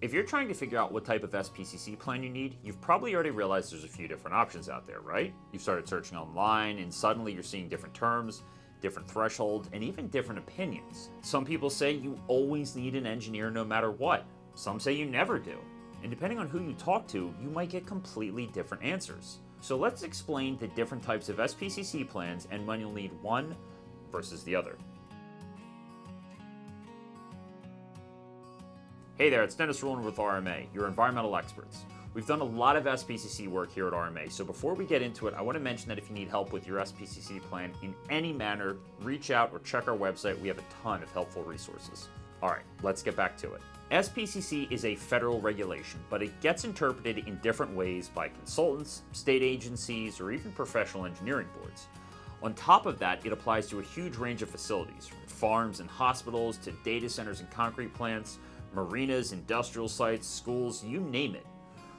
If you're trying to figure out what type of SPCC plan you need, you've probably already realized there's a few different options out there, right? You've started searching online and suddenly you're seeing different terms, different thresholds, and even different opinions. Some people say you always need an engineer no matter what. Some say you never do. And depending on who you talk to, you might get completely different answers. So let's explain the different types of SPCC plans and when you'll need one versus the other. Hey there, it's Dennis Ruhlin with RMA, your environmental experts. We've done a lot of SPCC work here at RMA, so before we get into it, I want to mention that if you need help with your SPCC plan in any manner, reach out or check our website. We have a ton of helpful resources. All right, let's get back to it. SPCC is a federal regulation, but it gets interpreted in different ways by consultants, state agencies, or even professional engineering boards. On top of that, it applies to a huge range of facilities, from farms and hospitals to data centers and concrete plants, marinas, industrial sites, schools, you name it.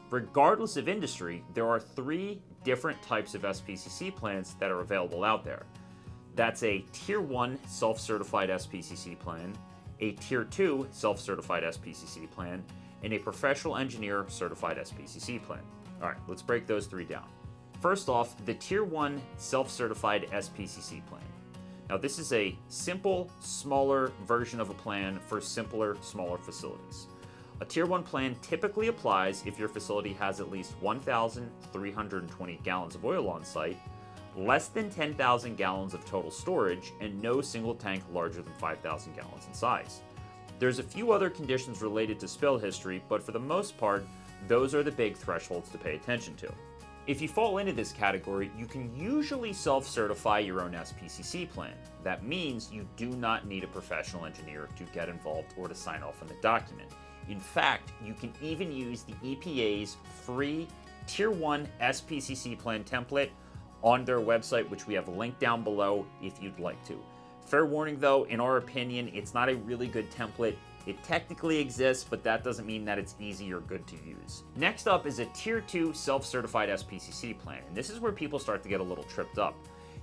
Regardless of industry, there are 3 different types of SPCC plans that are available out there. That's a Tier I self-certified SPCC plan, a Tier II self-certified SPCC plan, and a professional engineer certified SPCC plan. All right, let's break those 3 down. First off, the Tier I self-certified SPCC plan. Now, this is a simple, smaller version of a plan for simpler, smaller facilities. A Tier I plan typically applies if your facility has at least 1,320 gallons of oil on site, less than 10,000 gallons of total storage, and no single tank larger than 5,000 gallons in size. There's a few other conditions related to spill history, but for the most part, those are the big thresholds to pay attention to. If you fall into this category, you can usually self-certify your own SPCC plan. That means you do not need a professional engineer to get involved or to sign off on the document. In fact, you can even use the EPA's free Tier I SPCC plan template on their website, which we have linked down below if you'd like to. Fair warning though, in our opinion, it's not a really good template. It technically exists, but that doesn't mean that it's easy or good to use. Next up is a Tier II self-certified SPCC plan, and this is where people start to get a little tripped up.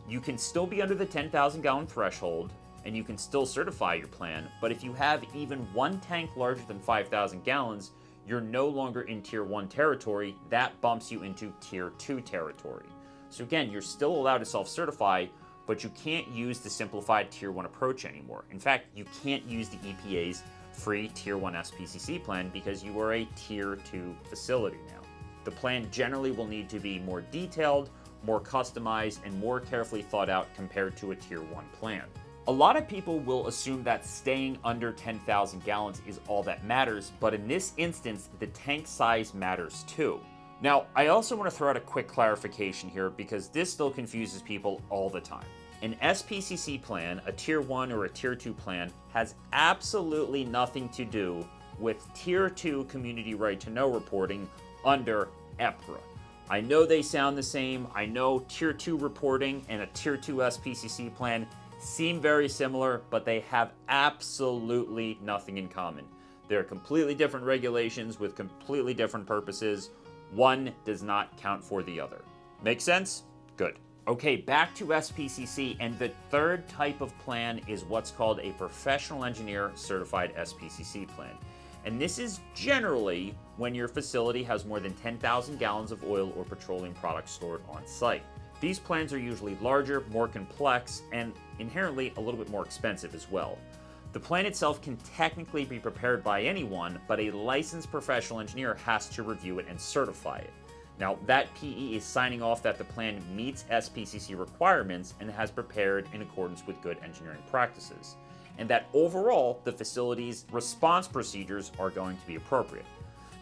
You can still be under the 10,000 gallon threshold, and you can still certify your plan, but if you have even one tank larger than 5,000 gallons, you're no longer in Tier I territory. That bumps you into Tier II territory. So again, you're still allowed to self-certify, but you can't use the simplified Tier I approach anymore. In fact, you can't use the EPA's free Tier I SPCC plan because you are a Tier II facility now. The plan generally will need to be more detailed, more customized, and more carefully thought out compared to a Tier I plan. A lot of people will assume that staying under 10,000 gallons is all that matters, but in this instance, the tank size matters too. Now, I also want to throw out a quick clarification here because this still confuses people all the time. An SPCC plan, a Tier I or a Tier II plan, has absolutely nothing to do with Tier II community right to know reporting under EPRA. I know they sound the same. I know Tier II reporting and a Tier II SPCC plan seem very similar, but they have absolutely nothing in common. They're completely different regulations with completely different purposes. One does not count for the other. Make sense? Good. Okay, back to SPCC, and the third type of plan is what's called a professional engineer certified SPCC plan. And this is generally when your facility has more than 10,000 gallons of oil or petroleum products stored on site. These plans are usually larger, more complex, and inherently a little bit more expensive as well. The plan itself can technically be prepared by anyone, but a licensed professional engineer has to review it and certify it. Now, that PE is signing off that the plan meets SPCC requirements and has prepared in accordance with good engineering practices, and that overall, the facility's response procedures are going to be appropriate.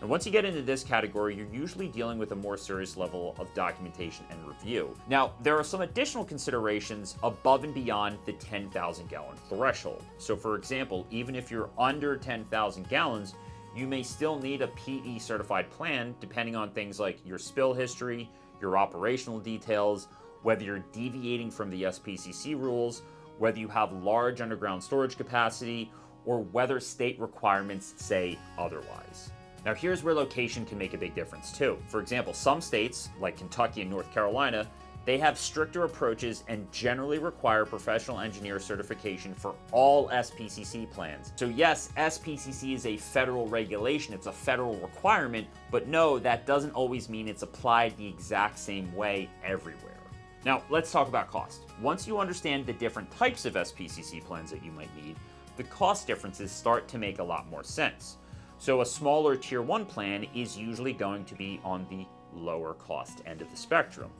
And once you get into this category, you're usually dealing with a more serious level of documentation and review. Now, there are some additional considerations above and beyond the 10,000 gallon threshold. So for example, even if you're under 10,000 gallons, you may still need a PE certified plan depending on things like your spill history, your operational details, whether you're deviating from the SPCC rules, whether you have large underground storage capacity, or whether state requirements say otherwise. Now here's where location can make a big difference too. For example, some states, like Kentucky and North Carolina, They have stricter approaches and generally require professional engineer certification for all SPCC plans. So yes, SPCC is a federal regulation, it's a federal requirement, but no, that doesn't always mean it's applied the exact same way everywhere. Now, let's talk about cost. Once you understand the different types of SPCC plans that you might need, the cost differences start to make a lot more sense. So a smaller Tier 1 plan is usually going to be on the lower cost end of the spectrum.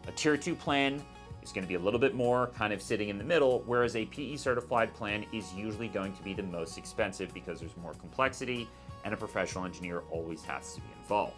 A Tier 2 plan is going to be a little bit more, kind of sitting in the middle, whereas a PE certified plan is usually going to be the most expensive because there's more complexity and a professional engineer always has to be involved.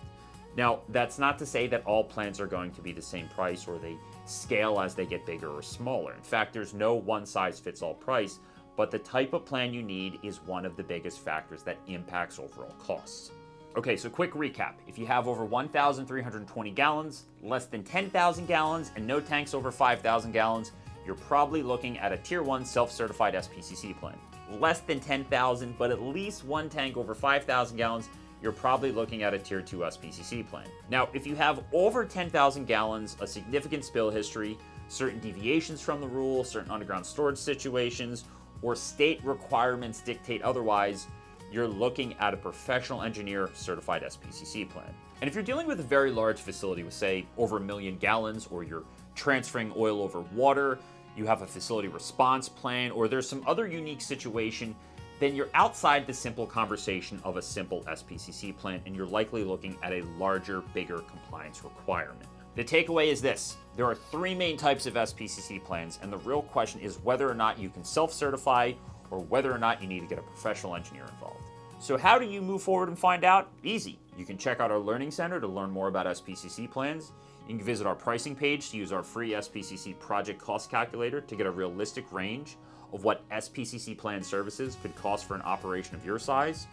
Now, that's not to say that all plans are going to be the same price or they scale as they get bigger or smaller. In fact, there's no one-size-fits-all price, but the type of plan you need is one of the biggest factors that impacts overall costs. Okay, so quick recap. If you have over 1,320 gallons, less than 10,000 gallons, and no tanks over 5,000 gallons, you're probably looking at a Tier 1 self-certified SPCC plan. Less than 10,000, but at least one tank over 5,000 gallons, you're probably looking at a Tier 2 SPCC plan. Now, if you have over 10,000 gallons, a significant spill history, certain deviations from the rule, certain underground storage situations, or state requirements dictate otherwise, you're looking at a professional engineer certified SPCC plan. And if you're dealing with a very large facility with, say, over 1 million gallons, or you're transferring oil over water, you have a facility response plan, or there's some other unique situation, then you're outside the simple conversation of a simple SPCC plan, and you're likely looking at a larger, bigger compliance requirement. The takeaway is this: there are 3 main types of SPCC plans, and the real question is whether or not you can self-certify or whether or not you need to get a professional engineer involved. So how do you move forward and find out? Easy. You can check out our Learning Center to learn more about SPCC plans. You can visit our pricing page to use our free SPCC project cost calculator to get a realistic range of what SPCC plan services could cost for an operation of your size.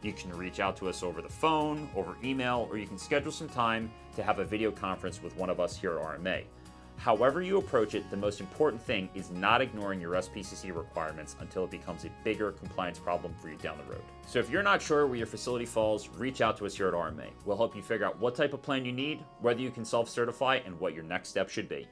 You can reach out to us over the phone, over email, or you can schedule some time to have a video conference with one of us here at RMA. However you approach it, the most important thing is not ignoring your SPCC requirements until it becomes a bigger compliance problem for you down the road. So if you're not sure where your facility falls, reach out to us here at RMA. We'll help you figure out what type of plan you need, whether you can self-certify, and what your next step should be.